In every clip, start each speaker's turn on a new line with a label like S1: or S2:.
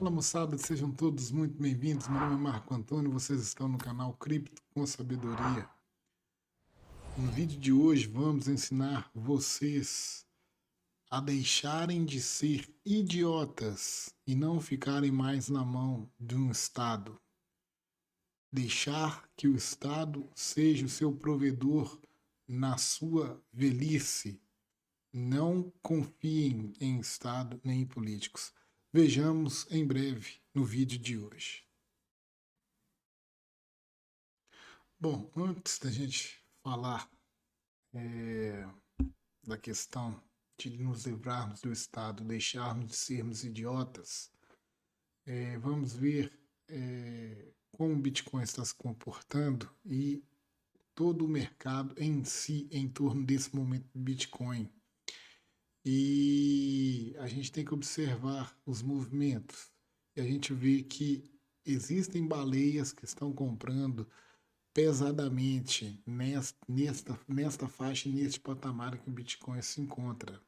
S1: Fala moçada, sejam todos muito bem-vindos. Meu nome é Marco Antônio, vocês estão no canal Cripto com Sabedoria. No vídeo de hoje vamos ensinar vocês a deixarem de ser idiotas e não ficarem mais na mão de um Estado. Deixar que o Estado seja o seu provedor na sua velhice. Não confiem em Estado nem em políticos. Vejamos em breve no vídeo de hoje. Bom, antes da gente falar da questão de nos livrarmos do Estado, deixarmos de sermos idiotas, vamos ver como o Bitcoin está se comportando e todo o mercado em si em torno desse momento do Bitcoin. E a gente tem que observar os movimentos. E a gente vê que existem baleias que estão comprando pesadamente nesta faixa, neste patamar que o Bitcoin se encontra.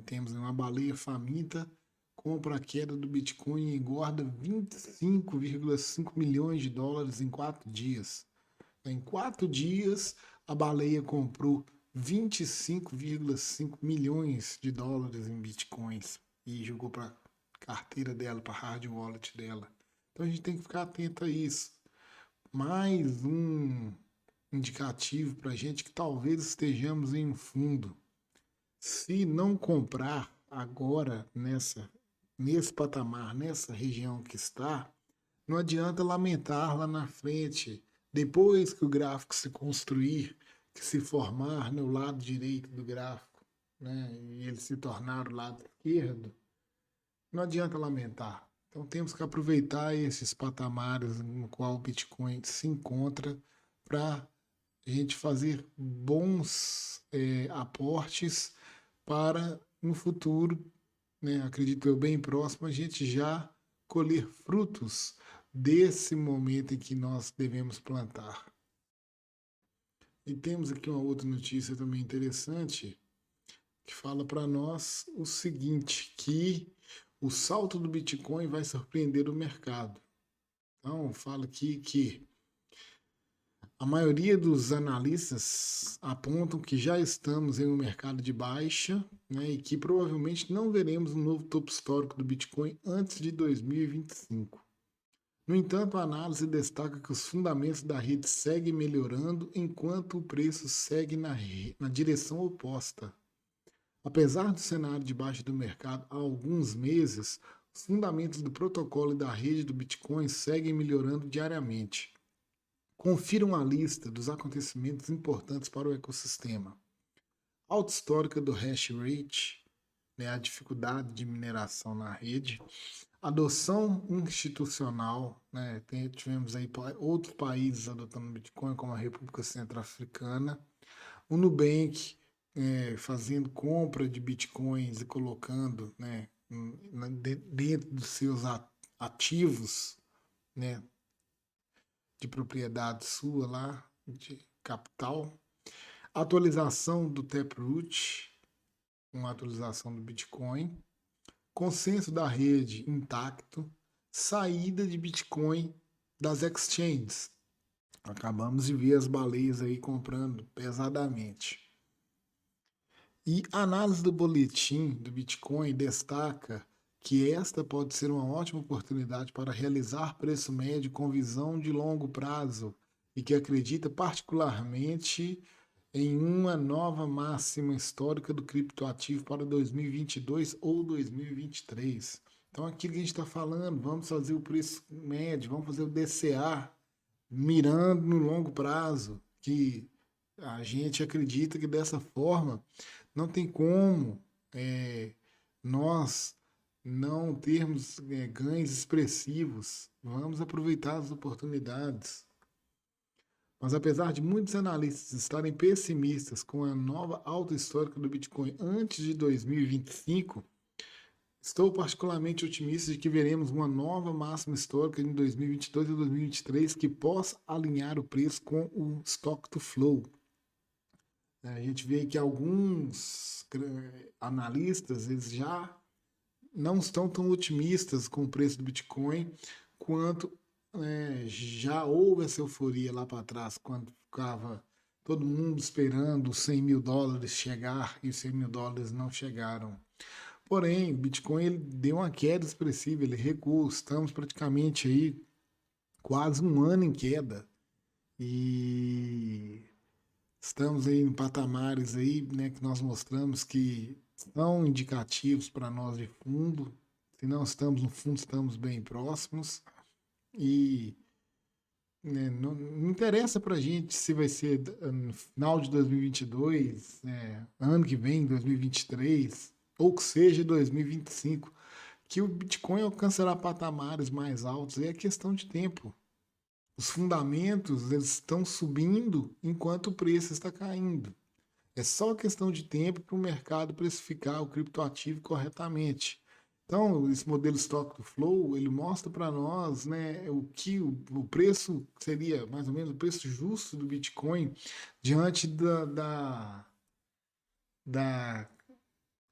S1: Temos uma baleia faminta, compra a queda do Bitcoin e engorda 25,5 milhões de dólares em 4 dias. Em 4 dias, a baleia comprou 25,5 milhões de dólares em Bitcoins e jogou para a carteira dela, para a hard wallet dela. Então a gente tem que ficar atento a isso. Mais um indicativo para a gente que talvez estejamos em um fundo. Se não comprar agora nesse patamar, nessa região que está, não adianta lamentar lá na frente. Depois que o gráfico se construir, que se formar no lado direito do gráfico, né, e ele se tornar o lado esquerdo, não adianta lamentar. Então temos que aproveitar esses patamares no qual o Bitcoin se encontra para a gente fazer bons aportes para no futuro, né, acredito eu bem próximo, a gente já colher frutos desse momento em que nós devemos plantar. E temos aqui uma outra notícia também interessante que fala para nós o seguinte, que o salto do Bitcoin vai surpreender o mercado. Então, fala aqui que a maioria dos analistas apontam que já estamos em um mercado de baixa, né, e que provavelmente não veremos um novo topo histórico do Bitcoin antes de 2025. No entanto, a análise destaca que os fundamentos da rede seguem melhorando enquanto o preço segue na direção oposta. Apesar do cenário de baixa do mercado há alguns meses, os fundamentos do protocolo e da rede do Bitcoin seguem melhorando diariamente. Confira uma lista dos acontecimentos importantes para o ecossistema. Alta histórica do hash rate, né, a dificuldade de mineração na rede, adoção institucional, né, tivemos aí outros países adotando Bitcoin, como a República Centro-Africana, o Nubank fazendo compra de Bitcoins e colocando, né, dentro dos seus ativos, né, de propriedade sua lá, de capital. Atualização do Taproot, uma atualização do Bitcoin. Consenso da rede intacto. Saída de Bitcoin das exchanges. Acabamos de ver as baleias aí comprando pesadamente. E a análise do boletim do Bitcoin destaca que esta pode ser uma ótima oportunidade para realizar preço médio com visão de longo prazo e que acredita particularmente em uma nova máxima histórica do criptoativo para 2022 ou 2023. Então, aquilo que a gente está falando, vamos fazer o preço médio, vamos fazer o DCA, mirando no longo prazo, que a gente acredita que dessa forma não tem como nós não termos ganhos expressivos. Vamos aproveitar as oportunidades. Mas apesar de muitos analistas estarem pessimistas com a nova alta histórica do Bitcoin antes de 2025, estou particularmente otimista de que veremos uma nova máxima histórica em 2022 e 2023 que possa alinhar o preço com o stock to flow. A gente vê que alguns analistas eles já não estão tão otimistas com o preço do Bitcoin quanto já houve essa euforia lá para trás, quando ficava todo mundo esperando os 100 mil dólares chegar e os 100 mil dólares não chegaram. Porém, o Bitcoin ele deu uma queda expressiva, ele recuou, estamos praticamente aí quase um ano em queda e estamos aí em patamares aí, né, que nós mostramos que são indicativos para nós de fundo. Se não estamos no fundo, estamos bem próximos. E né, não interessa para a gente se vai ser no final de 2022, né, ano que vem, 2023, ou que seja 2025, que o Bitcoin alcançará patamares mais altos. É questão de tempo. Os fundamentos eles estão subindo enquanto o preço está caindo. É só questão de tempo para o mercado precificar o criptoativo corretamente. Então, esse modelo Stock to Flow, ele mostra para nós, né, o preço seria mais ou menos o preço justo do Bitcoin diante da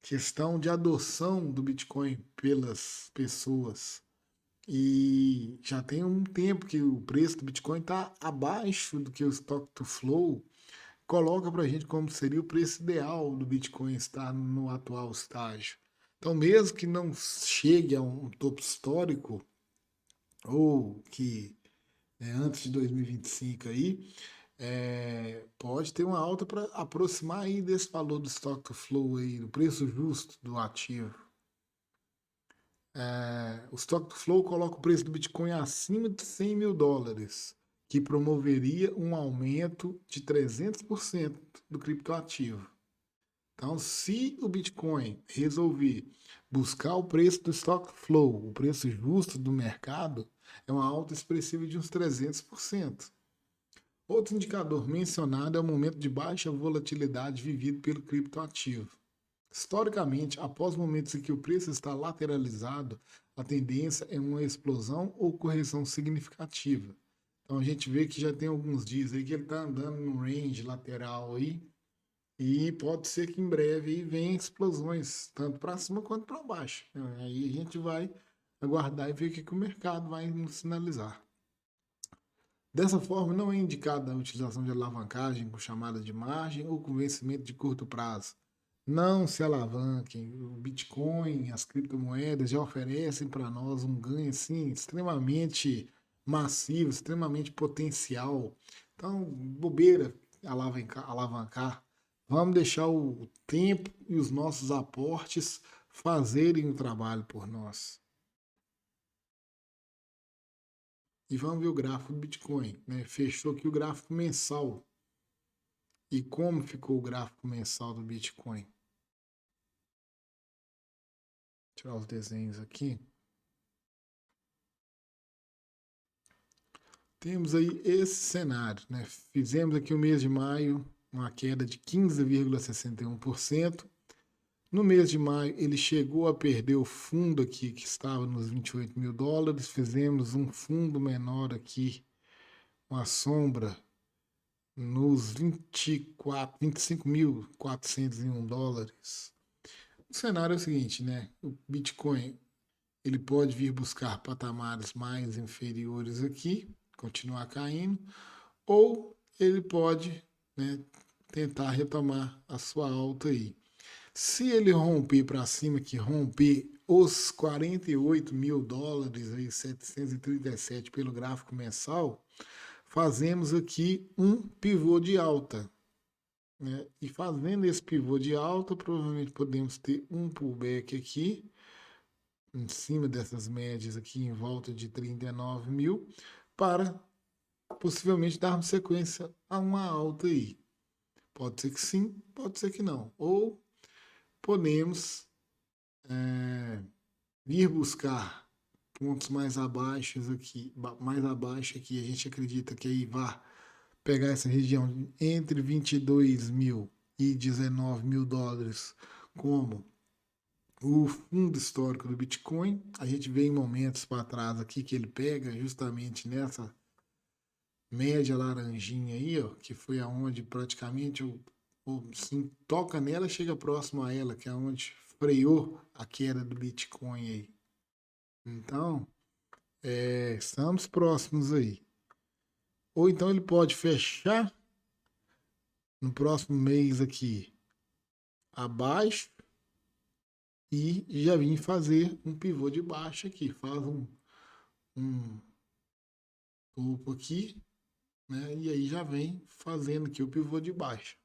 S1: questão de adoção do Bitcoin pelas pessoas. E já tem um tempo que o preço do Bitcoin está abaixo do que o Stock to Flow coloca para a gente como seria o preço ideal do Bitcoin estar no atual estágio. Então, mesmo que não chegue a um topo histórico, ou que antes de 2025 aí, pode ter uma alta para aproximar aí desse valor do stock to flow aí, do preço justo do ativo. O stock to flow coloca o preço do Bitcoin acima de 100 mil dólares, que promoveria um aumento de 300% do criptoativo. Então, se o Bitcoin resolver buscar o preço do stock flow, o preço justo do mercado, é uma alta expressiva de uns 300%. Outro indicador mencionado é o momento de baixa volatilidade vivido pelo criptoativo. Historicamente, após momentos em que o preço está lateralizado, a tendência é uma explosão ou correção significativa. Então a gente vê que já tem alguns dias aí que ele está andando no range lateral aí, e pode ser que em breve venha explosões, tanto para cima quanto para baixo. Aí a gente vai aguardar e ver o que o mercado vai nos sinalizar. Dessa forma, não é indicada a utilização de alavancagem com chamada de margem ou com vencimento de curto prazo. Não se alavanquem. O Bitcoin, as criptomoedas já oferecem para nós um ganho assim, extremamente massivo, extremamente potencial. Então, bobeira alavancar. Vamos deixar o tempo e os nossos aportes fazerem o trabalho por nós. E vamos ver o gráfico do Bitcoin. Né? Fechou aqui o gráfico mensal. E como ficou o gráfico mensal do Bitcoin? Tirar os desenhos aqui. Temos aí esse cenário. Né? Fizemos aqui o mês de maio uma queda de 15,61%. No mês de maio, ele chegou a perder o fundo aqui, que estava nos 28 mil dólares. Fizemos um fundo menor aqui, uma sombra, nos 25.401 dólares. O cenário é o seguinte, né? O Bitcoin ele pode vir buscar patamares mais inferiores aqui, continuar caindo, ou ele pode, né, tentar retomar a sua alta aí. Se ele romper para cima, que romper os 48 mil dólares, aí 737 pelo gráfico mensal, fazemos aqui um pivô de alta. Né? E fazendo esse pivô de alta, provavelmente podemos ter um pullback aqui, em cima dessas médias aqui, em volta de 39 mil, para possivelmente darmos sequência a uma alta aí. Pode ser que sim, pode ser que não. Ou podemos vir buscar pontos mais abaixo aqui, a gente acredita que aí vai pegar essa região entre 22 mil e 19 mil dólares como o fundo histórico do Bitcoin. A gente vê em momentos para trás aqui que ele pega justamente nessa média laranjinha aí, ó, que foi aonde praticamente ou sim, toca nela, chega próximo a ela, que é onde freou a queda do Bitcoin aí. Então, estamos próximos aí. Ou então ele pode fechar no próximo mês aqui abaixo e já vir fazer um pivô de baixo aqui. Faz um topo aqui, né? E aí já vem fazendo aqui o pivô de baixo.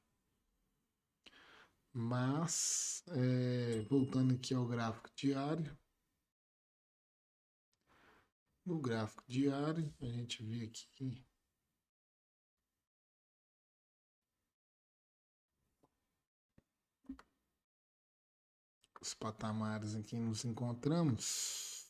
S1: Mas, voltando aqui ao gráfico diário. No gráfico diário, a gente vê aqui os patamares em que nos encontramos.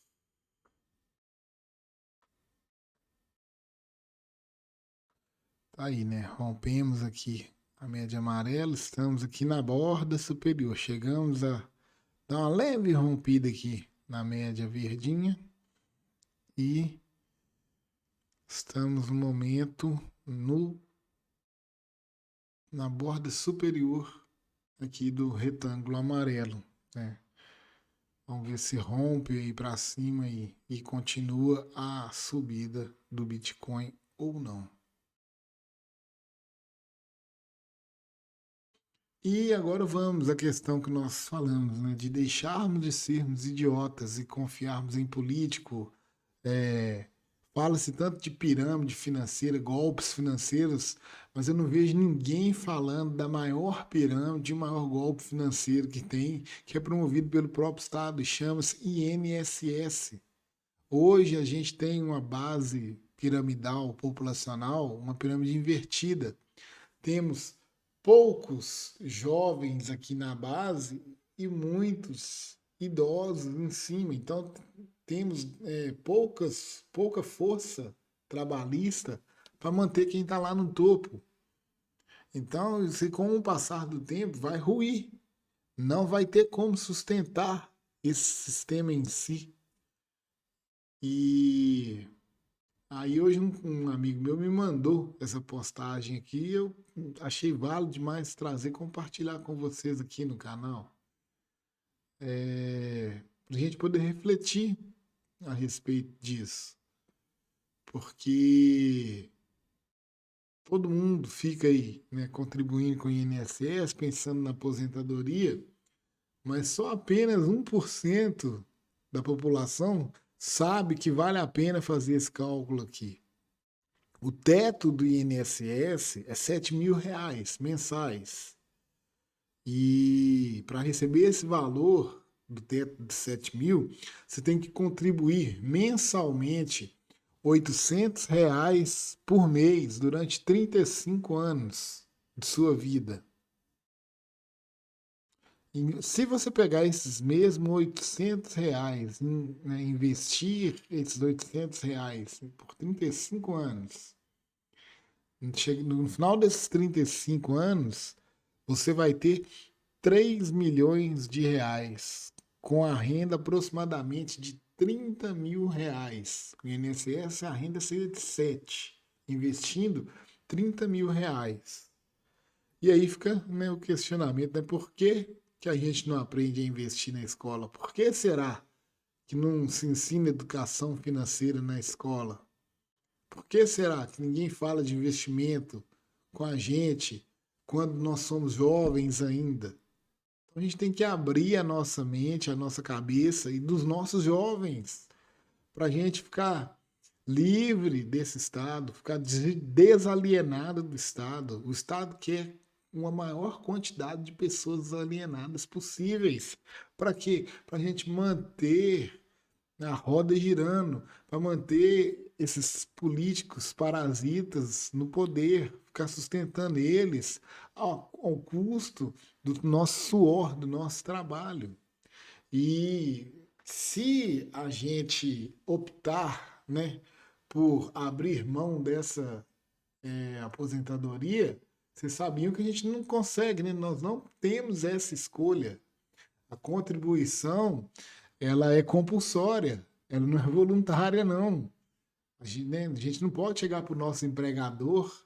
S1: Tá aí, né? Rompemos aqui a média amarela, estamos aqui na borda superior. Chegamos a dar uma leve rompida aqui na média verdinha e estamos no momento na borda superior aqui do retângulo amarelo, né? Vamos ver se rompe aí para cima e continua a subida do Bitcoin ou não. E agora vamos à questão que nós falamos, né, de deixarmos de sermos idiotas e confiarmos em político. Fala-se tanto de pirâmide financeira, golpes financeiros, mas eu não vejo ninguém falando da maior pirâmide, o maior golpe financeiro que tem, que é promovido pelo próprio Estado, e chama-se INSS. Hoje a gente tem uma base piramidal populacional, uma pirâmide invertida. Temos poucos jovens aqui na base e muitos idosos em cima. Então temos pouca força trabalhista para manter quem está lá no topo. Então, se com o passar do tempo vai ruir, não vai ter como sustentar esse sistema em si. E aí hoje um amigo meu me mandou essa postagem aqui e eu achei válido demais trazer e compartilhar com vocês aqui no canal. Para a gente poder refletir a respeito disso. Porque todo mundo fica aí, né, contribuindo com o INSS, pensando na aposentadoria, mas só apenas 1% da população sabe que vale a pena fazer esse cálculo aqui. O teto do INSS é R$ 7.000 mensais. E para receber esse valor do teto de 7.000, você tem que contribuir mensalmente R$ 800 por mês durante 35 anos de sua vida. E se você pegar esses mesmos R$ 800, né, investir esses R$ 800 por 35 anos, no final desses 35 anos, você vai ter R$ 3 milhões com a renda aproximadamente de R$ 30.000. Com o INSS a renda seria de 7, investindo R$ 30.000. E aí fica, né, o questionamento, né, por que a gente não aprende a investir na escola? Por que será que não se ensina educação financeira na escola? Por que será que ninguém fala de investimento com a gente quando nós somos jovens ainda? Então a gente tem que abrir a nossa mente, a nossa cabeça e dos nossos jovens para a gente ficar livre desse Estado, ficar desalienado do Estado. O Estado quer uma maior quantidade de pessoas alienadas possíveis. Para quê? Para a gente manter a roda girando, para manter esses políticos parasitas no poder, ficar sustentando eles ao custo do nosso suor, do nosso trabalho. E se a gente optar, né, por abrir mão dessa aposentadoria, vocês sabiam que a gente não consegue, né? Nós não temos essa escolha. A contribuição, ela é compulsória, ela não é voluntária, não. A gente, né, a gente não pode chegar para o nosso empregador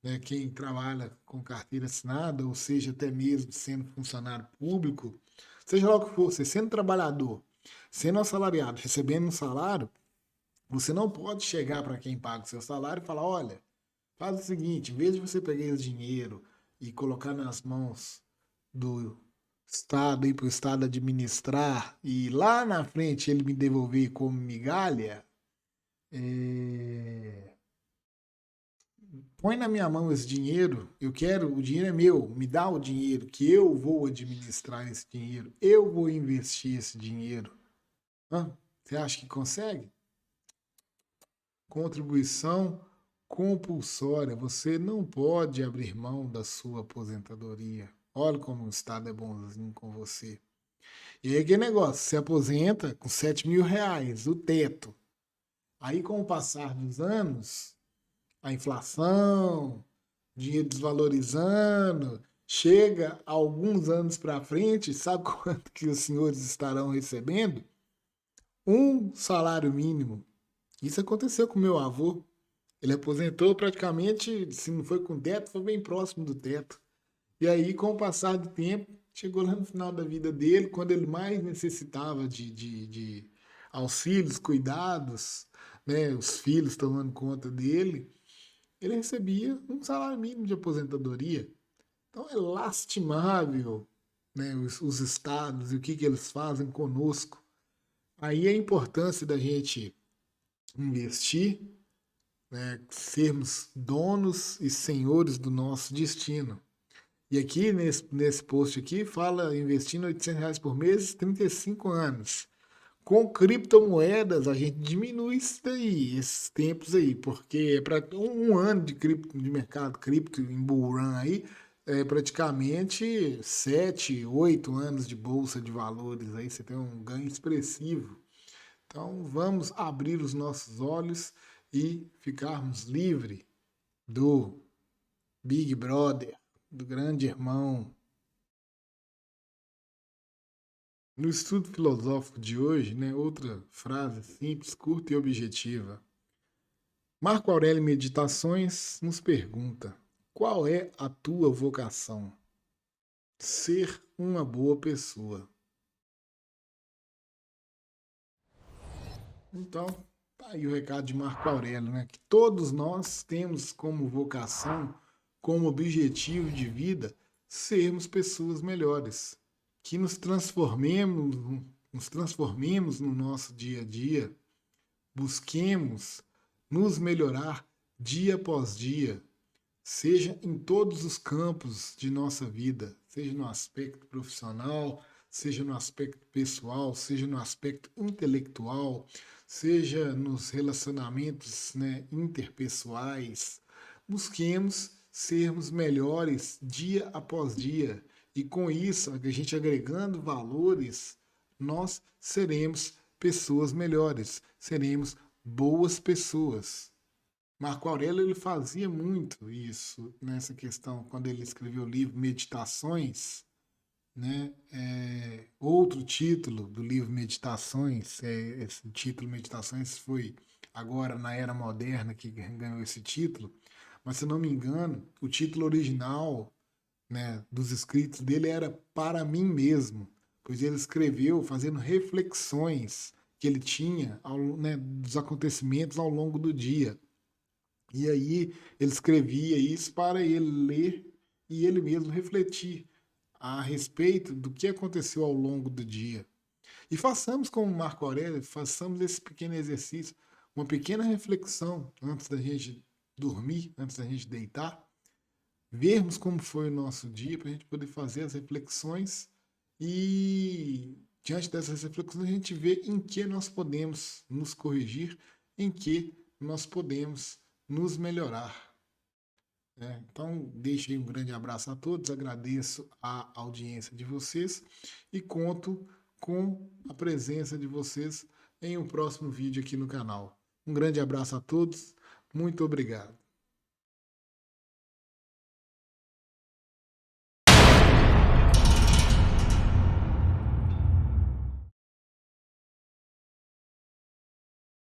S1: né, quem trabalha com carteira assinada, ou seja, até mesmo sendo funcionário público, seja lá o que for, você sendo trabalhador, sendo assalariado, recebendo um salário, você não pode chegar para quem paga o seu salário e falar: olha, faz o seguinte, em vez de você pegar esse dinheiro e colocar nas mãos do Estado, ir para o Estado administrar e lá na frente ele me devolver como migalha, é, põe na minha mão esse dinheiro, eu quero, o dinheiro é meu, me dá o dinheiro, que eu vou administrar esse dinheiro, eu vou investir esse dinheiro. Hã? Você acha que consegue? Contribuição compulsória. Você não pode abrir mão da sua aposentadoria. Olha como o Estado é bonzinho com você. E aí, que negócio? Você aposenta com R$ 7.000, o teto. Aí, com o passar dos anos, a inflação, dinheiro desvalorizando, chega alguns anos para frente, sabe quanto que os senhores estarão recebendo? Um salário mínimo. Isso aconteceu com meu avô. Ele aposentou praticamente, se não foi com teto, foi bem próximo do teto. E aí, com o passar do tempo, chegou lá no final da vida dele, quando ele mais necessitava de auxílios, cuidados, né, os filhos tomando conta dele, ele recebia um salário mínimo de aposentadoria. Então é lastimável, né, os estados e o que eles fazem conosco. Aí a importância da gente investir, né, sermos donos e senhores do nosso destino. E aqui, nesse post aqui, fala investindo R$ 800 por mês, 35 anos. Com criptomoedas, a gente diminui isso daí, esses tempos aí, porque para um ano de, de mercado cripto em bull run aí, é praticamente 7, 8 anos de bolsa de valores, aí você tem um ganho expressivo. Então, vamos abrir os nossos olhos e ficarmos livres do Big Brother, do grande irmão. No estudo filosófico de hoje, né, outra frase simples, curta e objetiva. Marco Aurélio Meditações nos pergunta: qual é a tua vocação? Ser uma boa pessoa. Então, tá aí o recado de Marco Aurélio, né? Que todos nós temos como vocação, como objetivo de vida, sermos pessoas melhores, que nos transformemos no nosso dia a dia, busquemos nos melhorar dia após dia, seja em todos os campos de nossa vida, seja no aspecto profissional, seja no aspecto pessoal, seja no aspecto intelectual, seja nos relacionamentos, né, interpessoais. Busquemos sermos melhores dia após dia. E com isso, a gente agregando valores, nós seremos pessoas melhores, seremos boas pessoas. Marco Aurélio ele fazia muito isso nessa questão quando ele escreveu o livro Meditações, né? Outro título do livro Meditações, esse título Meditações foi agora na era moderna que ganhou esse título, mas se não me engano, o título original, né, dos escritos dele era Para Mim Mesmo, pois ele escreveu fazendo reflexões que ele tinha né, dos acontecimentos ao longo do dia. E aí ele escrevia isso para ele ler e ele mesmo refletir a respeito do que aconteceu ao longo do dia. E façamos como Marco Aurélio, façamos esse pequeno exercício, uma pequena reflexão antes da gente dormir, antes da gente deitar, vermos como foi o nosso dia para a gente poder fazer as reflexões e diante dessas reflexões a gente vê em que nós podemos nos corrigir, em que nós podemos nos melhorar. Então, deixo aí um grande abraço a todos, agradeço a audiência de vocês e conto com a presença de vocês em um próximo vídeo aqui no canal. Um grande abraço a todos, muito obrigado.